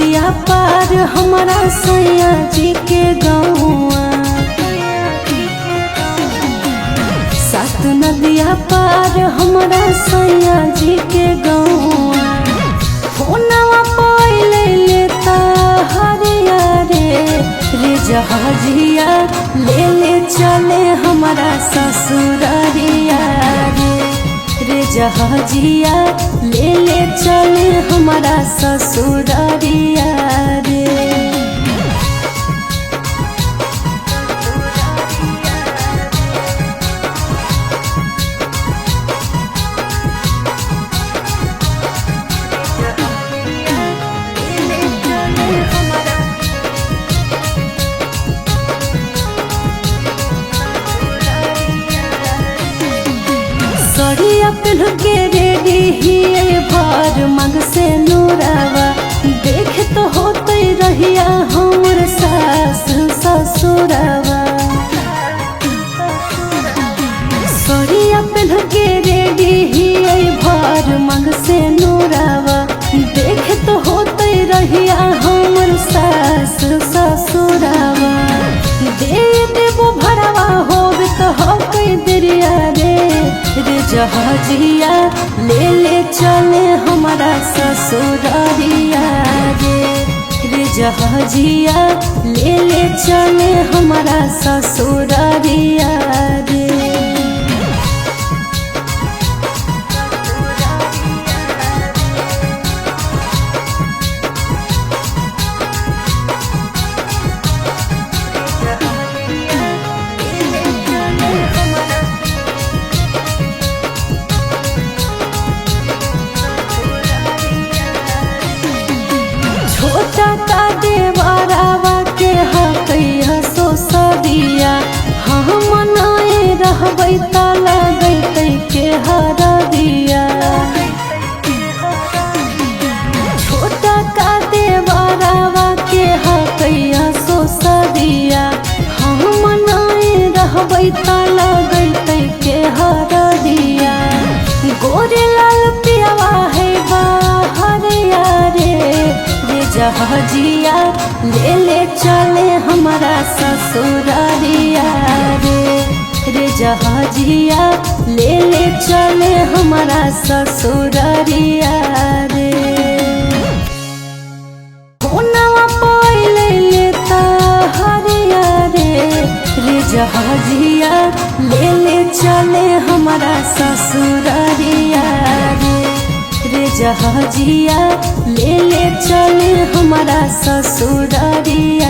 नदिया पार हमारा सैया जी के गौआ, सात नदिया पार हमारा सैया जी के गौआ। फोनवा पहिले लेता हरिया रे जहाजिया ले ले चले हमारा ससुरारिया रे जहाजिया ले ले चले हमारा ससुरारिया रे। सड़िया पहन के रेडी हिए भर मग से नूरावा, देख तो होते रहिया हमर सास ससुरावा। सड़िया पहन के रेडी हिए भर मग से नूरावा, देख तो होते रहिया हमर सास ससुरावा। दे देबो भरवा होबे तो होके दरिया रे जहाजिया ले ले चले हमारा ससुरारिया रे जहाजिया ले ले चले हमारा ससुरारिया रे। छोटा का देवरावा के हकैया सोसदिया, हम मनाए रहबै त लगैतै के हरदिया। छोटा का देवरावा के हकैया सोसदिया, हम मनाए रहबै त लगैतै के हरदिया। गोरे लाल पियावा है बाहरिया रे जहाजिया ले ले चले हमारा ससुरारिया रे जहाजिया ले ले चले हमारा ससुरारिया रे। फोनवा पहिले लेता हरिया रे जहाजिया ले ले चले हमारा ससुरारिया रे जहाजिया ले ले चले हमारा ससुरारिया।